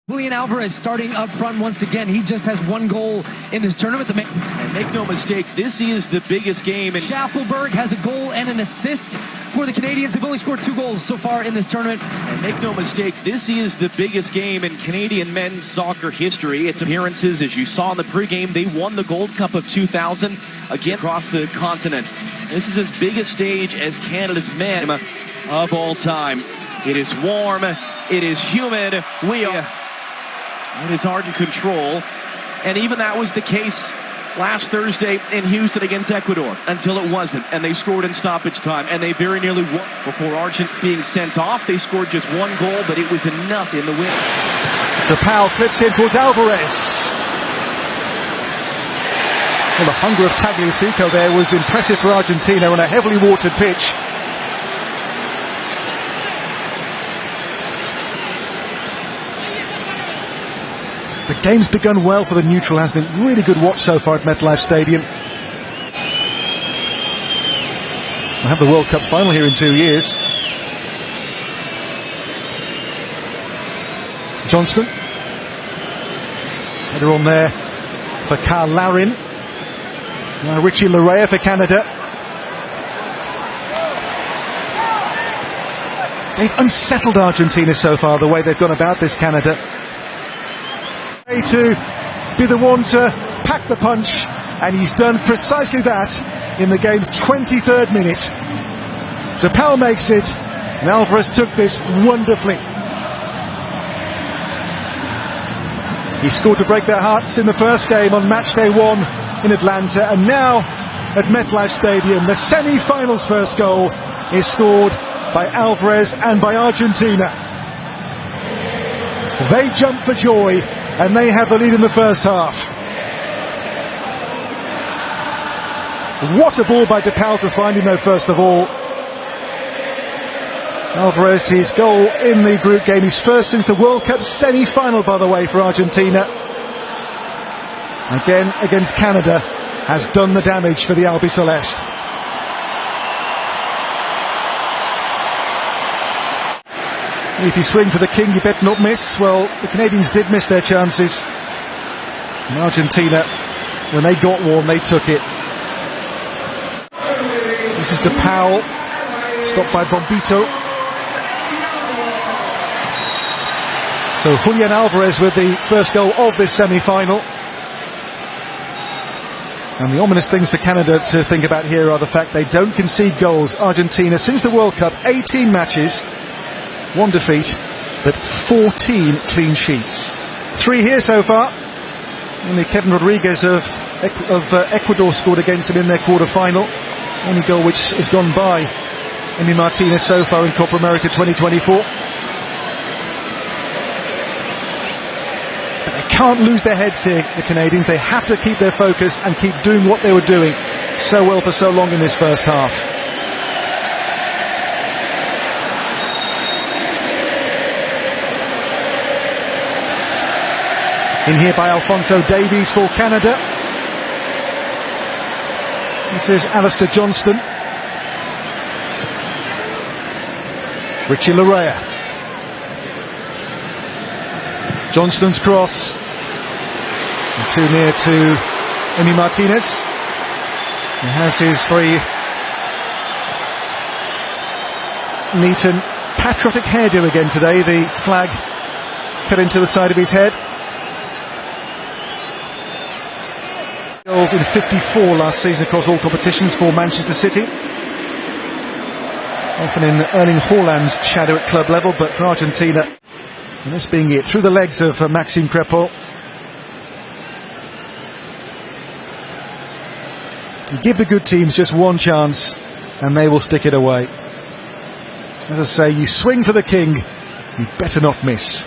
Julian Alvarez starting up front once again. He just has one goal in this tournament. And make no mistake, this is the biggest game. And Schaffelberg has a goal and an assist for the Canadians. They've only scored 2 goals so far in this tournament. And make no mistake, this is the biggest game in Canadian men's soccer history. Its appearances, as you saw in the pregame, they won the Gold Cup of 2000 again across the continent. This is as big a stage as Canada's men of all time. It is warm, it is humid, it is hard to control, and even that was the case last Thursday in Houston against Ecuador, until it wasn't, and they scored in stoppage time, and they very nearly won. Before Argentina being sent off, they scored just 1 goal, but it was enough in the win. DePaul clipped in towards Alvarez. Well, the hunger of Tagliafico there was impressive for Argentina on a heavily watered pitch. The game's begun well for the neutral, hasn't it? Really good watch so far at MetLife Stadium. We'll have the World Cup final here in 2 years. Johnston. Header on there for Carl Larin. Now Richie Larea for Canada. They've unsettled Argentina so far, the way they've gone about this, Canada. To be the one to pack the punch, and he's done precisely that in the game's 23rd minute. DePaul makes it, and Alvarez took this wonderfully. He scored to break their hearts in the first game on match day 1 in Atlanta, and now at MetLife Stadium the semi-finals first goal is scored by Alvarez and by Argentina. They jump for joy, and they have the lead in the first half. What a ball by DePaul to find him though, first of all. Alvarez, his goal in the group game, his first since the World Cup semi-final, by the way, for Argentina. Again, against Canada, has done the damage for the Albiceleste. If you swing for the king, you better not miss. Well, the Canadians did miss their chances. And Argentina, when they got one, they took it. This is DePaul, stopped by Bombito. So Julian Alvarez with the first goal of this semi-final. And the ominous things for Canada to think about here are the fact they don't concede goals. Argentina, since the World Cup, 18 matches, 1 defeat, but 14 clean sheets. 3 here so far. Only Kevin Rodriguez of Ecuador scored against them in their quarter-final. Only goal which has gone by Emi Martinez so far in Copa America 2024. But they can't lose their heads here, the Canadians. They have to keep their focus and keep doing what they were doing so well for so long in this first half. In here by Alphonso Davies for Canada. This is Alistair Johnston. Richie Larea. Johnston's cross. And too near to Emi Martinez. He has his very neat and patriotic hairdo again today. The flag cut into the side of his head. Goals in 54 last season across all competitions for Manchester City. Often in Erling Haaland's shadow at club level, but for Argentina, and this being it, through the legs of Maxime Crepeau. You give the good teams just one chance, and they will stick it away. As I say, you swing for the king, you better not miss.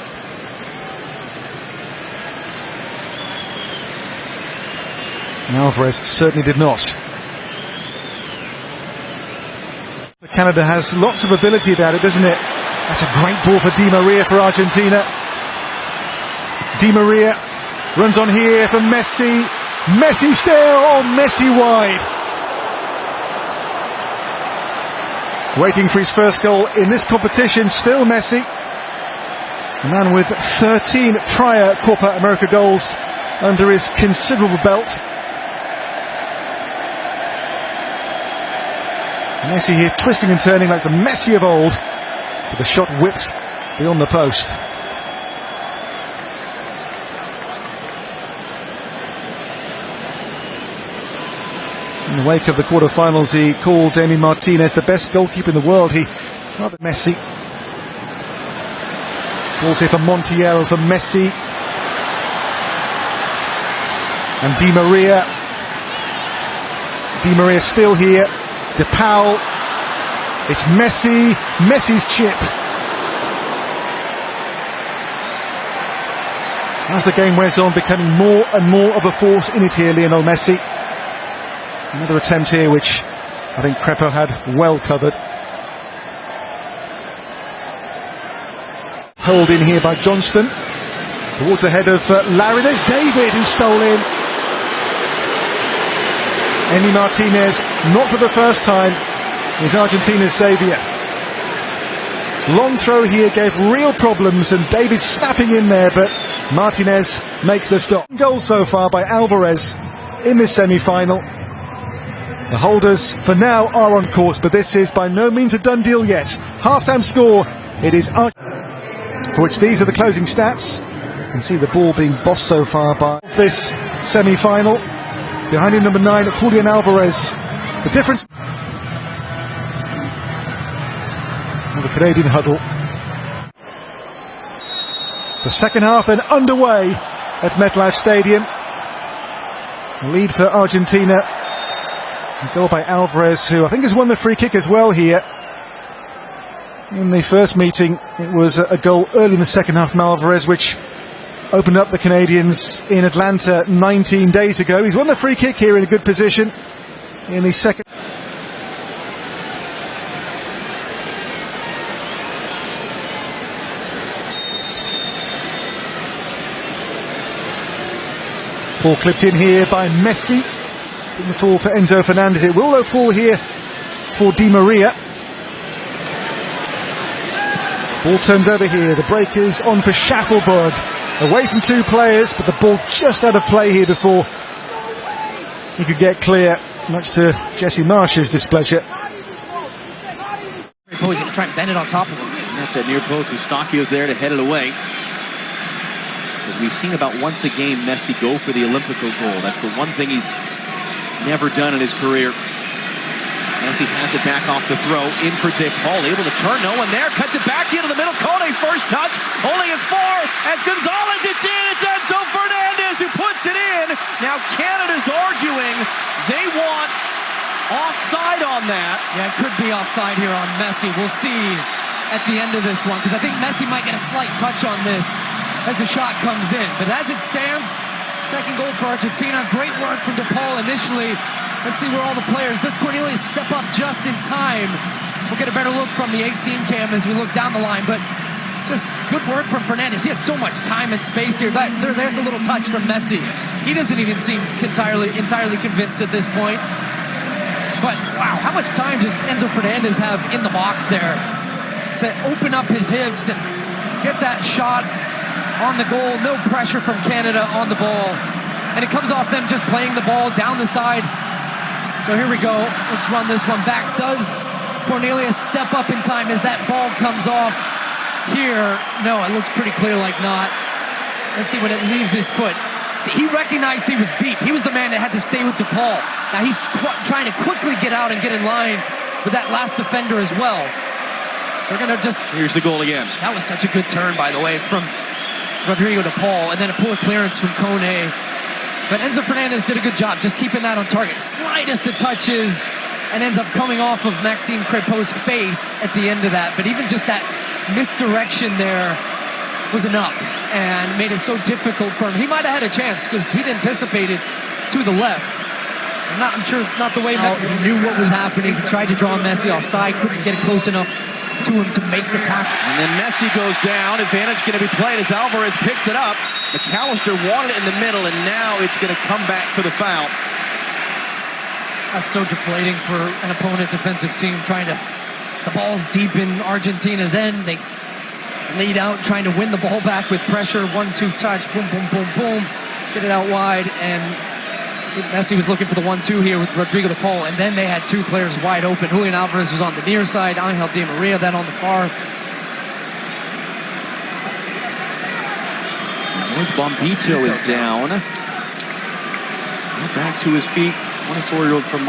And Alvarez certainly did not. Canada has lots of ability about it, doesn't it? That's a great ball for Di Maria for Argentina. Di Maria runs on here for Messi. Messi still, oh, Messi wide. Waiting for his first goal in this competition, still Messi. A man with 13 prior Copa America goals under his considerable belt. Messi here twisting and turning like the Messi of old, with the shot whipped beyond the post. In the wake of the quarter-finals, he called Emi Martinez the best goalkeeper in the world. Rather Messi. Falls here for Montiel, for Messi. And Di Maria. Di Maria still here. De Paul. It's Messi. Messi's chip. As the game wears on, becoming more and more of a force in it here, Lionel Messi. Another attempt here which I think Crepo had well covered. Held in here by Johnston. Towards the head of Larry. There's David who stole in. Emi Martinez, not for the first time, is Argentina's saviour. Long throw here gave real problems, and David snapping in there, but Martinez makes the stop. Goal so far by Alvarez in this semi-final. The holders for now are on course, but this is by no means a done deal yet. Half-time score, it is for which these are the closing stats. You can see the ball being bossed so far by this semi-final. Behind him, number 9, Julian Alvarez. The difference. And the Canadian huddle. The second half then underway at MetLife Stadium. The lead for Argentina. A goal by Alvarez, who I think has won the free kick as well here. In the first meeting, it was a goal early in the second half from Alvarez, which opened up the Canadians in Atlanta 19 days ago. He's won the free kick here in a good position in the second. Ball clipped in here by Messi. Didn't fall for Enzo Fernandez. It will though fall here for Di Maria. Ball turns over here. The break is on for Schaffelberg. Away from two players, but the ball just out of play here before he could get clear, much to Jesse Marsh's displeasure. He's going to try and bend it on top of him. At that near post, Eustachio's there to head it away. Because we've seen about once a game Messi go for the Olympico goal. That's the one thing he's never done in his career. Messi has it back off the throw, in for De Paul, able to turn, no one there, cuts it back into the middle, Kone first touch, only as far as Gonzalez, it's in, it's Enzo Fernandez who puts it in. Now Canada's arguing they want offside on that. Yeah, it could be offside here on Messi. We'll see at the end of this one, because I think Messi might get a slight touch on this as the shot comes in. But as it stands, second goal for Argentina. Great work from De Paul initially. Let's see where all the players. Does Cornelius step up just in time? We'll get a better look from the 18 cam as we look down the line. But just good work from Fernandez. He has so much time and space here. There's the little touch from Messi. He doesn't even seem entirely convinced at this point. But wow, how much time did Enzo Fernandez have in the box there to open up his hips and get that shot on the goal? No pressure from Canada on the ball. And it comes off them just playing the ball down the side. So here we go. Let's run this one back. Does Cornelius step up in time as that ball comes off here? No, it looks pretty clear like not. Let's see when it leaves his foot. He recognized he was deep. He was the man that had to stay with De Paul. Now he's trying to quickly get out and get in line with that last defender as well. They're going to just... Here's the goal again. That was such a good turn, by the way, from Rodrigo De Paul, and then a poor clearance from Kone. But Enzo Fernandez did a good job just keeping that on target. Slightest of touches, and ends up coming off of Maxime Crépeau's face at the end of that. But even just that misdirection there was enough and made it so difficult for him. He might have had a chance because he'd anticipated to the left. I'm sure not the way Messi knew what was happening. He tried to draw Messi offside, couldn't get it close enough to him to make the tackle. And then Messi goes down. Advantage going to be played as Alvarez picks it up. McAllister wanted it in the middle, and now it's going to come back for the foul. That's so deflating for an opponent defensive team trying to... The ball's deep in Argentina's end. They lead out, trying to win the ball back with pressure. 1-2 touch, boom, boom, boom, boom. Get it out wide, and Messi was looking for the 1-2 here with Rodrigo de Paul, and then they had two players wide open. Julian Alvarez was on the near side, Angel Di Maria then on the far. Luis Bombito is down. Back to his feet, 24-year-old from